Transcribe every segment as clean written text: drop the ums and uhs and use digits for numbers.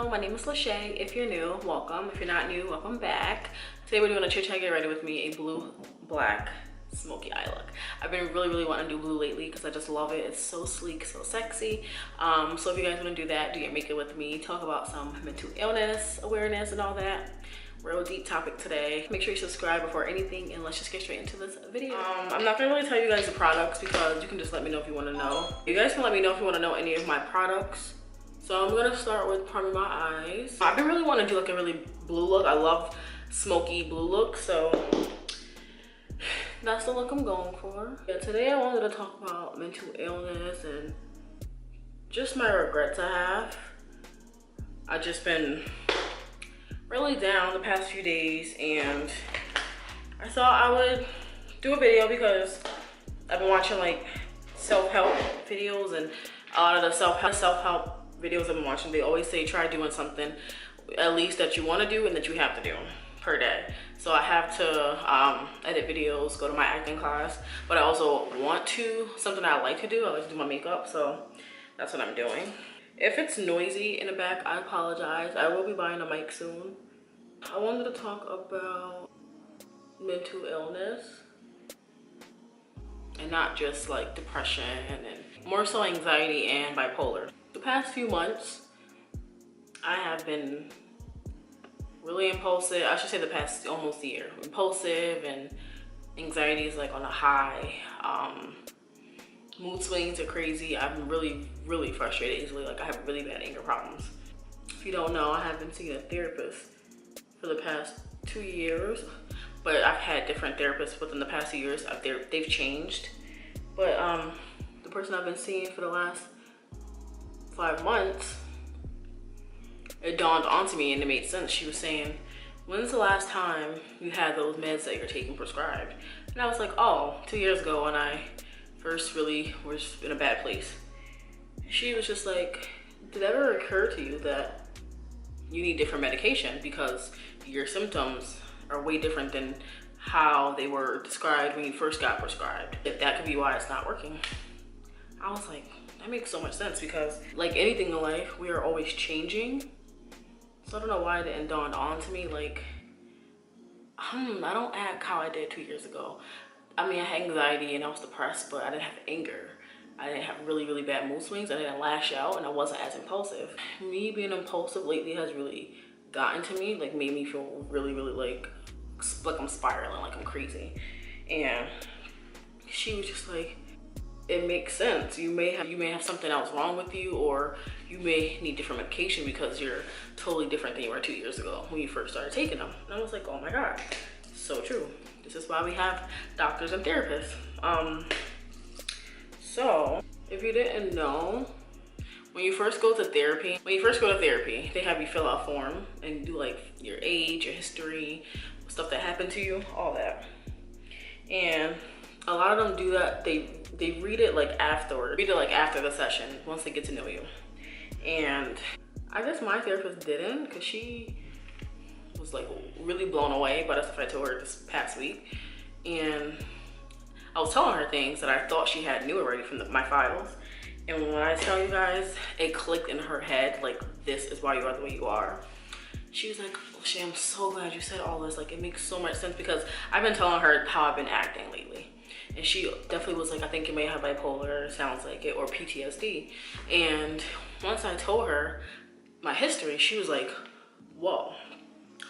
channel. My name is Lashay. If you're new, welcome. If you're not new, welcome back. Today we're doing a chit chat get ready with me, a blue, black, smoky eye look. I've been really wanting to do blue lately because I just love it. It's so sleek, so sexy. So if you guys want to do that, do your makeup with me, talk about some mental illness, awareness, and all that. Real deep topic today. Make sure you subscribe before anything, and let's just get straight into this video. I'm not gonna really tell you guys the products because you can just let me know if you want to know. You guys can let me know if you want to know any of my products. So I'm gonna start with priming my eyes. I've been really wanting to do like a really blue look. I love smoky blue look, so that's the look I'm going for. Yeah, today I wanted to talk about mental illness and just my regrets I have. I've just been really down the past few days, and I thought I would do a video because I've been watching like self-help videos, and a lot of the self-help videos I've been watching, they always say try doing something at least that you want to do and that you have to do per day. So I have to edit videos, go to my acting class, but I also want to, something I like to do, I like to do my makeup, so that's what I'm doing. If it's noisy in the back, I apologize. I will be buying a mic soon. I wanted to talk about mental illness, and not just like depression, and more so anxiety and bipolar. The past few months, I have been really impulsive. I should say the past almost year. Impulsive, and anxiety is like on a high. Mood swings are crazy. I'm really frustrated easily. Like I have really bad anger problems. If you don't know, I have been seeing a therapist for the past 2 years, but I've had different therapists within the past 2 years. They've changed, but the person I've been seeing for the last 5 months, it dawned onto me and it made sense. She was saying, when's the last time you had those meds that you're taking prescribed? And I was like, oh, 2 years ago when I first really was in a bad place. She was just like, did it ever occur to you that you need different medication because your symptoms are way different than how they were described when you first got prescribed? If that could be why it's not working. I was like, that makes so much sense, because like anything in life, we are always changing. So I don't know why it didn't dawn on to me, like, I don't act how I did 2 years ago. I mean, I had anxiety and I was depressed, but I didn't have anger. I didn't have really bad mood swings. I didn't lash out, and I wasn't as impulsive. Me being impulsive lately has really gotten to me, like made me feel really like I'm spiraling, like I'm crazy. And she was just like, it makes sense. You may have something else wrong with you, or you may need different medication because you're totally different than you were 2 years ago when you first started taking them. And I was like, oh my God, so true. This is why we have doctors and therapists. So if you didn't know, when you first go to therapy, they have you fill out a form and do like your age, your history, stuff that happened to you, all that. And a lot of them do that. They read it like afterward. Read it like after the session, once they get to know you. And I guess my therapist didn't, because she was like really blown away by the stuff I told her this past week. And I was telling her things that I thought she knew already from my files. And when I tell you guys, it clicked in her head, like, this is why you are the way you are. She was like, oh, Shay, I'm so glad you said all this. Like, it makes so much sense, because I've been telling her how I've been acting lately. And she definitely was like, I think you may have bipolar, sounds like it, or PTSD. And once I told her my history, she was like, whoa.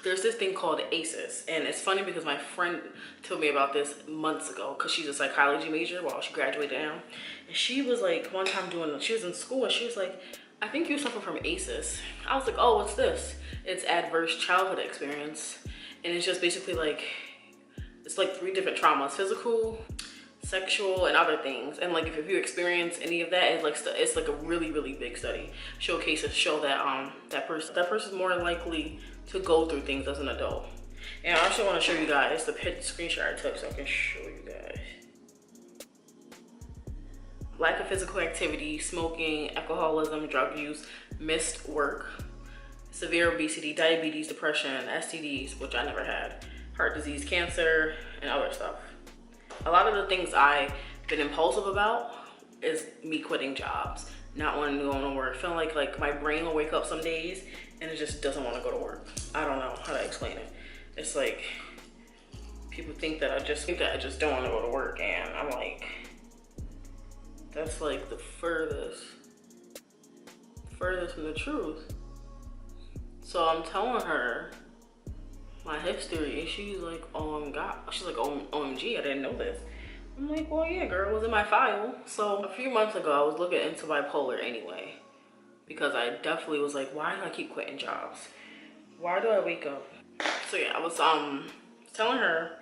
There's this thing called ACEs, and it's funny because my friend told me about this months ago, because she's a psychology major while she graduated now. And she was like, one time she was in school, and she was like, I think you suffer from ACEs. I was like, oh, what's this? It's adverse childhood experience, and it's just basically like, it's like 3 different traumas: physical, sexual, and other things. And like if you experience any of that, it's like a really big study. Showcases show that that person's more likely to go through things as an adult. And I also want to show you guys the screenshot I took so I can show you guys. Lack of physical activity, smoking, alcoholism, drug use, missed work, severe obesity, diabetes, depression, STDs, which I never had, heart disease, cancer, and other stuff. A lot of the things I've been impulsive about is me quitting jobs, not wanting to go to work, feeling like my brain will wake up some days and it just doesn't want to go to work. I don't know how to explain it. It's like people think that I just don't want to go to work, and I'm like, that's like the furthest from the truth. So I'm telling her my history, and she's like, oh God, she's like, OMG, I didn't know this. I'm like, well, yeah, girl, it was in my file. So a few months ago, I was looking into bipolar anyway, because I definitely was like, why do I keep quitting jobs? Why do I wake up? So yeah, I was telling her,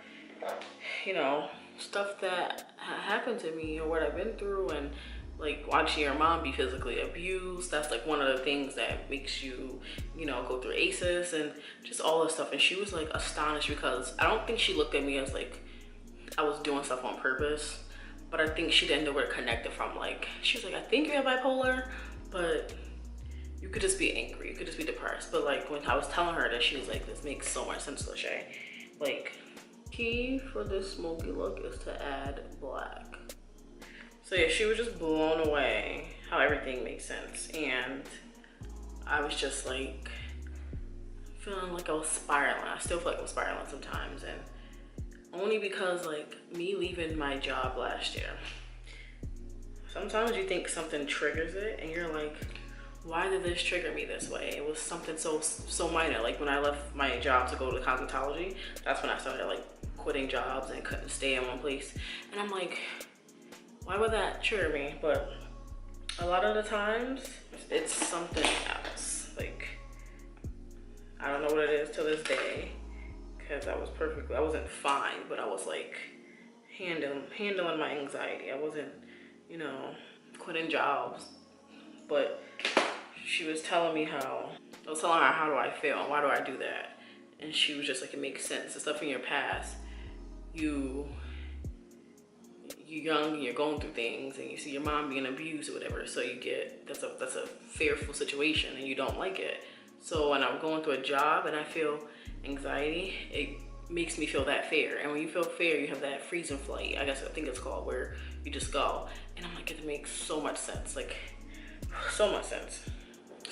you know, stuff that happened to me or what I've been through, and like watching your mom be physically abused. That's like one of the things that makes you, you know, go through ACEs and just all this stuff. And she was like astonished, because I don't think she looked at me as like I was doing stuff on purpose, but I think she didn't know where to connect it from. Like, she was like, I think you have bipolar, but you could just be angry, you could just be depressed. But like when I was telling her that, she was like, this makes so much sense, Lashay. Like, key for this smoky look is to add black. So yeah, she was just blown away how everything makes sense. And I was just like feeling like I was spiraling. I still feel like I'm spiraling sometimes, and only because like me leaving my job last year, sometimes you think something triggers it and you're like, why did this trigger me this way? It was something so minor. Like when I left my job to go to cosmetology, that's when I started like quitting jobs and couldn't stay in one place. And I'm like, why would that trigger me? But a lot of the times it's something else. Like, I don't know what it is to this day, because I wasn't fine, but I was like handling my anxiety. I wasn't, you know, quitting jobs. But she was telling me I was telling her how do I feel and why do I do that. And she was just like, it makes sense. The stuff in your past, you're young and you're going through things, and you see your mom being abused or whatever. So you get, that's a fearful situation and you don't like it. So when I'm going through a job and I feel anxiety, it makes me feel that fear. And when you feel fear, you have that freeze and flight, I think it's called, where you just go. And I'm like, it makes so much sense, like so much sense.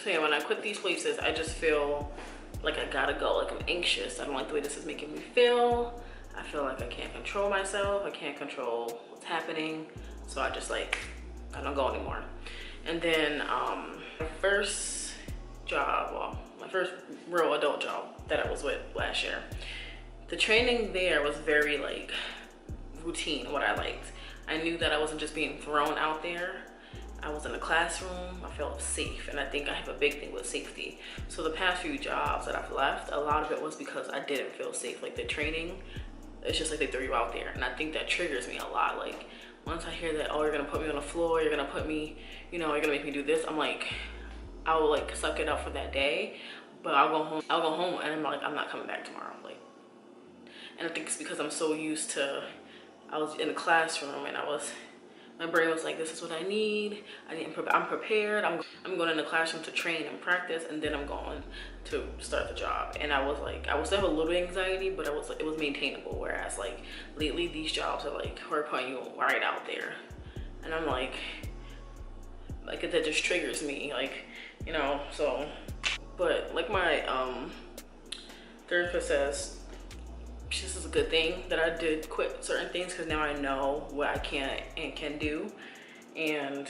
So yeah, when I quit these places, I just feel like I gotta go, like I'm anxious. I don't like the way this is making me feel. I feel like I can't control myself. I can't control what's happening. So I just like, I don't go anymore. And then my first job, well, my first real adult job that I was with last year, the training there was very like routine, what I liked. I knew that I wasn't just being thrown out there. I was in a classroom, I felt safe, and I think I have a big thing with safety. So the past few jobs that I've left, a lot of it was because I didn't feel safe. Like the training, it's just like they threw you out there, and I think that triggers me a lot. Like once I hear that, oh, you're gonna put me on the floor, you're gonna put me, you know, you're gonna make me do this, I'm like, I will like suck it up for that day, but I'll go home and I'm like, I'm not coming back tomorrow. Like, and I think it's because I'm so used to, I was in the classroom and my brain was like, this is what I need. I'm prepared. I'm going in the classroom to train and practice, and then I'm going to start the job. And I was like, I would still have a little anxiety, but it was maintainable. Whereas like lately, these jobs are like, we're putting you right out there, and I'm like that just triggers me, like, you know. So, but like my therapist says, this is a good thing that I did quit certain things, because now I know what I can and can do. And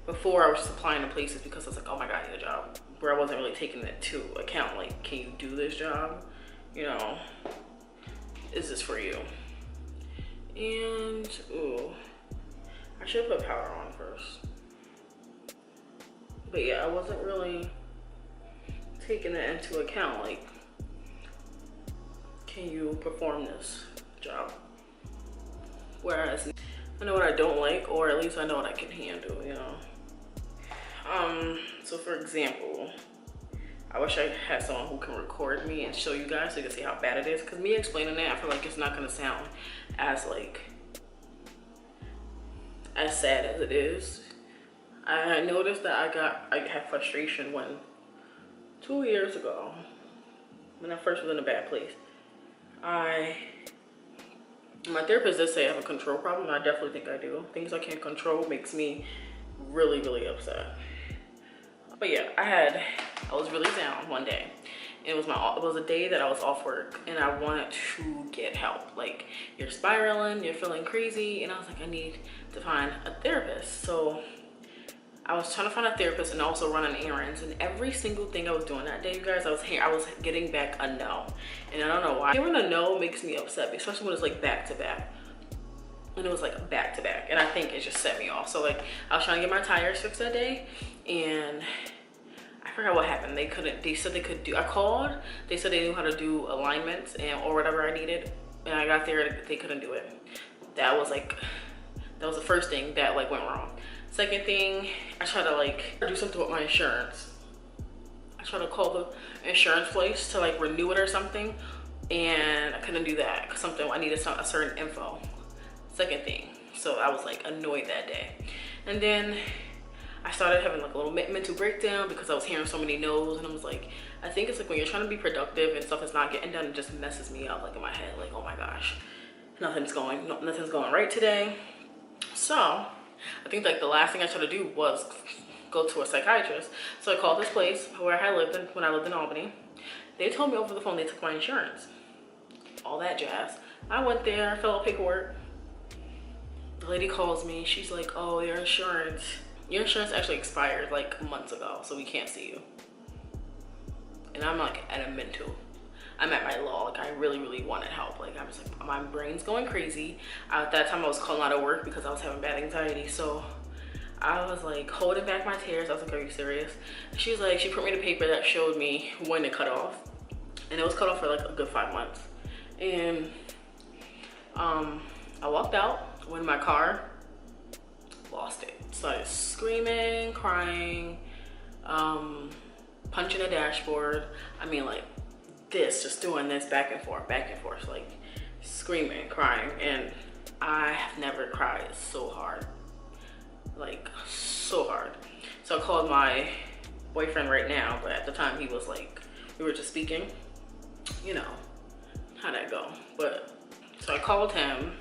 before I was just applying to places because I was like, oh my God, I need a job, where I wasn't really taking it to account. Like, can you do this job? You know, is this for you? And, ooh, I should put powder on first. But yeah, I wasn't really taking it into account. Like, can you perform this job? Whereas I know what I don't like, or at least I know what I can handle, you know. So for example, I wish I had someone who can record me and show you guys so you can see how bad it is. Because me explaining that, I feel like it's not gonna sound as like, as sad as it is. I noticed that I had frustration when 2 years ago, when I first was in a bad place. My therapist does say I have a control problem, and I definitely think I do. Things I can't control makes me really, really upset. But yeah, I was really down one day. It was a day that I was off work and I wanted to get help. Like, you're spiraling, you're feeling crazy, and I was like, I need to find a therapist. So I was trying to find a therapist and also running errands, and every single thing I was doing that day, you guys, I was getting back a no. And I don't know why. Hearing a no makes me upset, especially when it's like back to back. And it was like back to back, and I think it just set me off. So like, I was trying to get my tires fixed that day, and I forgot what happened. They said they could do, I called, they said they knew how to do alignments or whatever I needed, and I got there, they couldn't do it. That was the first thing that like went wrong. Second thing, I tried to like do something with my insurance. I tried to call the insurance place to like renew it or something, and I couldn't do that because I needed a certain info. Second thing, so I was like annoyed that day. And then I started having like a little mental breakdown because I was hearing so many no's, and I was like, I think it's like when you're trying to be productive and stuff is not getting done, it just messes me up like in my head, like, oh my gosh, nothing's going right today. So I think like the last thing I tried to do was go to a psychiatrist. So I called this place where I lived when I lived in Albany. They told me over the phone they took my insurance, all that jazz. I went there, filled out paperwork. The lady calls me, she's like, oh, your insurance actually expired like months ago, so we can't see you. And I'm like at a mental, I'm at my law. Like, I really wanted help. Like, I was like, my brain's going crazy. At that time I was calling out of work because I was having bad anxiety, so I was like holding back my tears. I was like, are you serious? She's like, she put me the paper that showed me when it cut off, and it was cut off for like a good 5 months. And I walked out, went in my car, lost it. Started screaming, crying, punching the dashboard. I mean, like this, just doing this back and forth, like screaming, crying. And I have never cried so hard, like so hard. So I called my boyfriend right now, but at the time he was like, we were just speaking, you know how that go. But so I called him,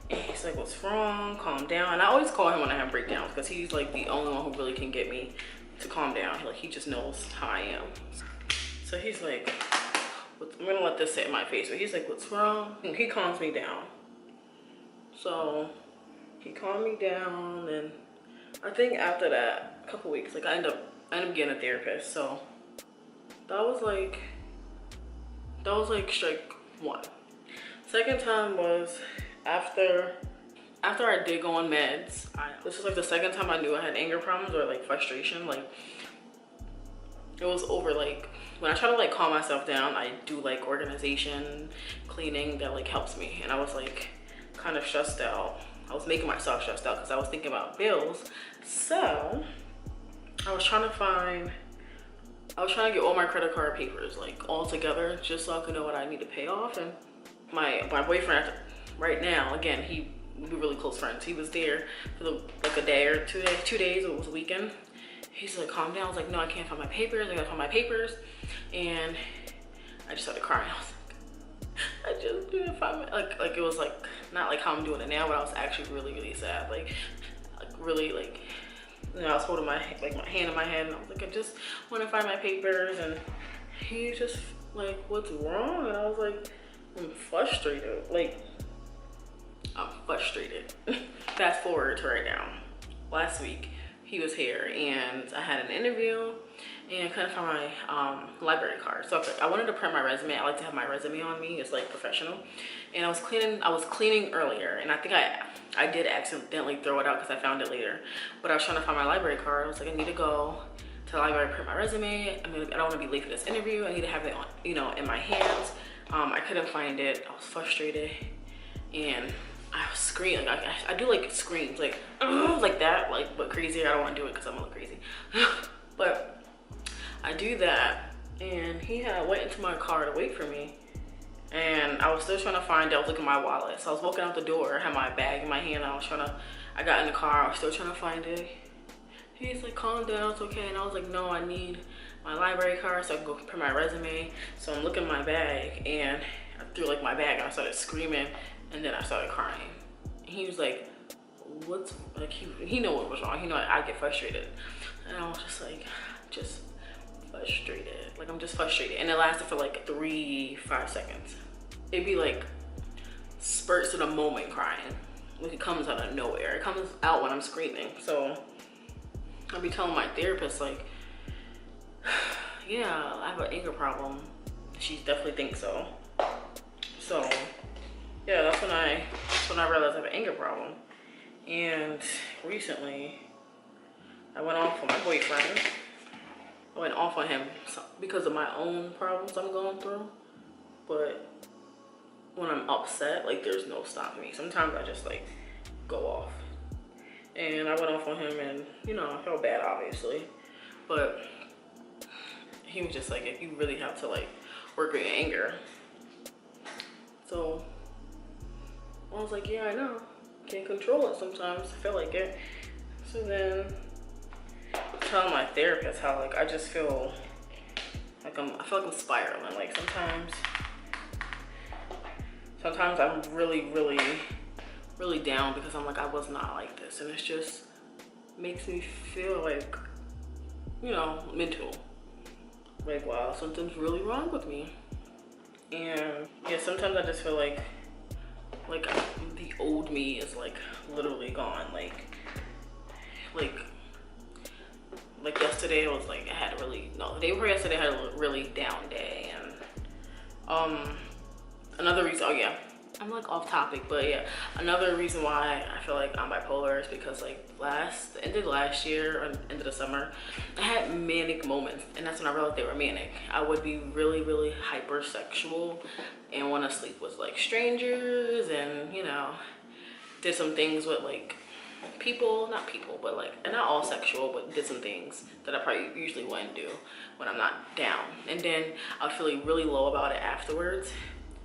and he's like, what's wrong? Calm down. And I always call him when I have breakdowns because he's like the only one who really can get me to calm down. Like, he just knows how I am. So he's like, I'm gonna let this sit in my face, but he's like, what's wrong? And he calms me down. So he calmed me down, and I think after that, a couple weeks, like I end up getting a therapist. So that was like strike one. Second time was after I did go on meds. This was like the second time I knew I had anger problems or like frustration. Like, it was over. Like, when I try to like calm myself down, I do like organization, cleaning, that like helps me. And I was like kind of stressed out. I was making myself stressed out because I was thinking about bills. So I was trying to get all my credit card papers like all together, just so I could know what I need to pay off. And my boyfriend right now, again, we're really close friends. He was there for like a day or 2 days. 2 days, it was a weekend. He's like, calm down. I was like, no, I can't find my papers. I gotta find my papers. And I just started crying. I was like, I just didn't find my, like it was like, not like how I'm doing it now, but I was actually really sad. Like really, like, you know, I was holding my hand in my head, and I was like, I just want to find my papers. And he just like, what's wrong? And I was like, I'm frustrated. Like, I'm frustrated. Fast forward to right now. Last week, he was here, and I had an interview, and couldn't find my library card. So I wanted to print my resume. I like to have my resume on me. It's like professional. And I was cleaning earlier, and I think I did accidentally throw it out because I found it later. But I was trying to find my library card. I was like, I need to go to the library, print my resume. I don't want to be late for this interview. I need to have it on, you know, in my hands. I couldn't find it. I was frustrated, and I was screaming. Like, I do like screams, like that, like, but crazier. I don't want to do it because I'm a little crazy. But I do that, and he went into my car to wait for me, and I was still trying to find it. I was looking at my wallet, so I was walking out the door. I had my bag in my hand. I got in the car. I was still trying to find it. He's like, calm down, it's okay. And I was like, no, I need my library card so I can go print my resume. So I'm looking at my bag, and I threw like my bag, and I started screaming, and then I started crying. And he was like, what's, like, he knew what was wrong. He knew I get frustrated. And I was just frustrated. Like, I'm just frustrated. And it lasted for like 3-5 seconds. It'd be like spurts in a moment crying. Like, it comes out of nowhere. It comes out when I'm screaming. So I'll be telling my therapist, like, yeah, I have an anger problem. She definitely thinks so. So yeah, that's when I realized I have an anger problem. And recently I went off on my boyfriend. I went off on him because of my own problems I'm going through. But when I'm upset, like, there's no stopping me. Sometimes I just like go off. And I went off on him, and you know, I felt bad obviously. But he was just like, if you really have to like work with your anger. So I was like, yeah, I know. Can't control it sometimes. I feel like it. So then I was telling my therapist how like I just feel like I feel like I'm spiraling. Like sometimes I'm really down because I'm like, I was not like this, and it just makes me feel like, you know, mental. Like, wow, something's really wrong with me. And yeah, sometimes I just feel like the old me is like literally gone. Like yesterday it was like I had a really, no, the day before yesterday I had a really down day. And another reason, oh yeah, I'm like off topic, but yeah, another reason why I feel like I'm bipolar is because like the end of last year, or end of the summer, I had manic moments, and that's when I realized they were manic. I would be really hypersexual and want to sleep with like strangers, and you know, did some things with like not people, but like, and not all sexual, but did some things that I probably usually wouldn't do when I'm not down. And then I was feeling really low about it afterwards.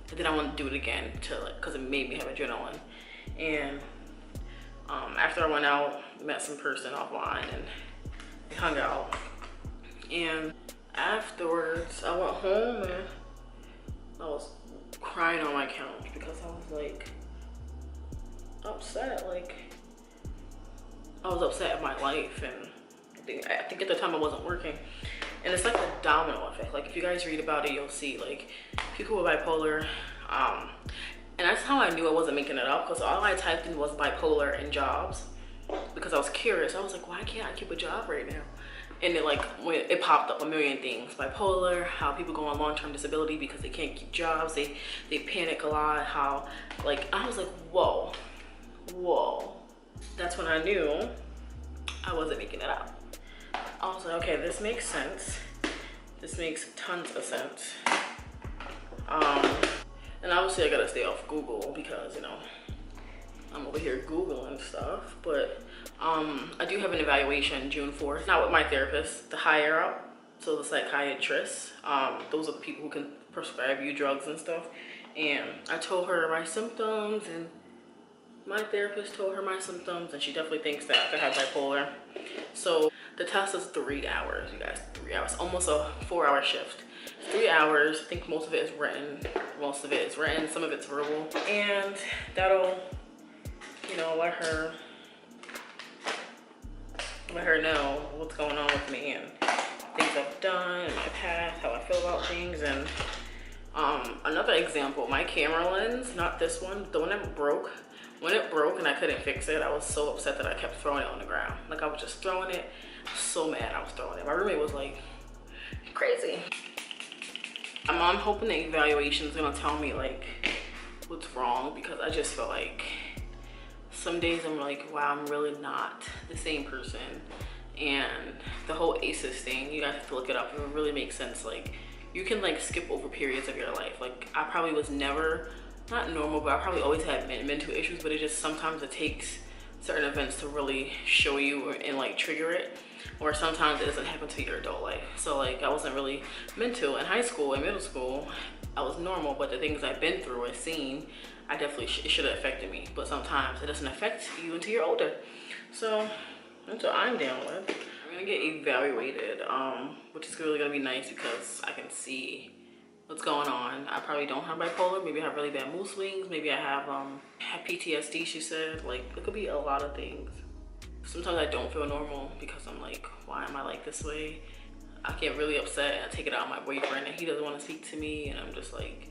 And then I wanted to do it again because it made me have adrenaline. And after I went out, met some person offline, and we hung out. And afterwards, I went home and I was crying on my couch because I was like upset. Like, I was upset at my life, and I think at the time I wasn't working. And it's like a domino effect. Like, if you guys read about it, you'll see like people with bipolar, and that's how I knew I wasn't making it up, because all I typed in was bipolar and jobs, because I was curious. I was like, why can't I keep a job right now? And it like, when it popped up a million things. Bipolar, how people go on long-term disability because they can't keep jobs, they panic a lot, how like, I was like, whoa. That's when I knew I wasn't making it up. I was like, okay, this makes sense. This makes tons of sense. And obviously I gotta stay off Google because, you know, I'm over here Googling stuff. But I do have an evaluation June 4th, not with my therapist, the higher up, so the psychiatrist. Those are the people who can prescribe you drugs and stuff. And I told her my symptoms, and my therapist told her my symptoms, and she definitely thinks that I could have bipolar. So the test is 3 hours, you guys, 3 hours, almost a 4-hour shift. 3 hours. I think most of it is written. Some of it's verbal, and that'll, you know, let her know what's going on with me and things I've done in my past, how I feel about things. And another example, my camera lens, not this one, the one that broke. When it broke and I couldn't fix it, I was so upset that I kept throwing it on the ground. Like, I was just throwing it. So mad I was throwing it. My roommate was like, crazy. I'm hoping the evaluation is gonna tell me like what's wrong, because I just feel like some days I'm like, wow, I'm really not the same person. And the whole ACEs thing, you guys have to look it up. It really makes sense. Like, you can like skip over periods of your life. Like, I probably was never, not normal, but I probably always had mental issues, but it just, sometimes it takes certain events to really show you and like trigger it, or sometimes it doesn't happen to your adult life. So like, I wasn't really mental in high school and middle school. I was normal, but the things I've been through and seen, I definitely it should have affected me. But sometimes it doesn't affect you until you're older. So that's what I'm dealing with. I'm gonna get evaluated, which is really gonna be nice because I can see what's going on. I probably don't have bipolar. Maybe I have really bad mood swings. Maybe I have PTSD, she said. Like, it could be a lot of things. Sometimes I don't feel normal because I'm like, why am I like this way? I get really upset and I take it out on my boyfriend and he doesn't want to speak to me, and I'm just like,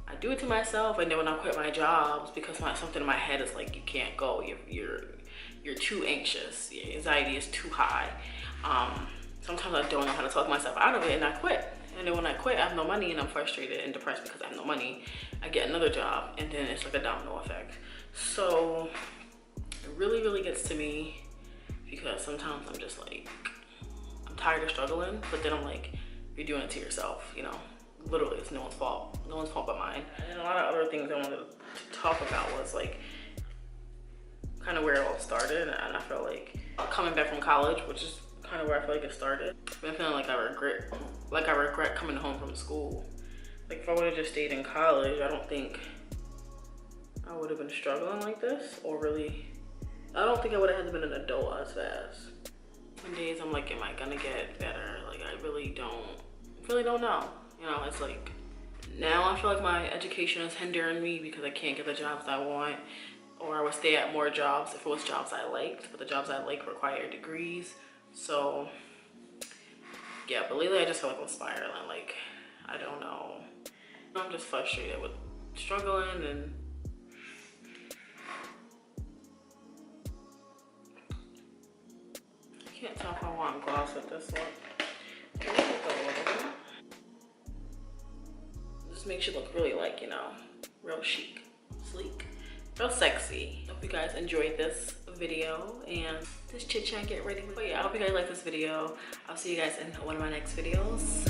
I do it to myself. And then when I quit my jobs, because something in my head is like, you can't go, you're too anxious, your anxiety is too high. Sometimes I don't know how to talk myself out of it and I quit. And then when I quit, I have no money and I'm frustrated and depressed because I have no money. I get another job and then it's like a domino effect. So it really gets to me because sometimes I'm just like, I'm tired of struggling, but then I'm like, you're doing it to yourself, you know? Literally, it's no one's fault. No one's fault but mine. And a lot of other things I wanted to talk about was like, kind of where it all started. And I felt like coming back from college, which is kind of where I feel like it started. I've been feeling like I regret coming home from school. Like if I would have just stayed in college, I don't think I would have been struggling like this, or really, I don't think I would have had to been an adult as fast. Some days I'm like, am I gonna get better? Like I really don't know. You know, it's like, now I feel like my education is hindering me because I can't get the jobs I want, or I would stay at more jobs if it was jobs I liked, but the jobs I like require degrees. So yeah, but lately I just feel like I'm spiraling. Like, I don't know. I'm just frustrated with struggling, and I can't tell if I want gloss with this one. This makes you look really like, you know, real chic, sleek, real sexy. Hope you guys enjoyed this video and this chit chat get ready. But yeah, I hope you guys like this video. I'll see you guys in one of my next videos.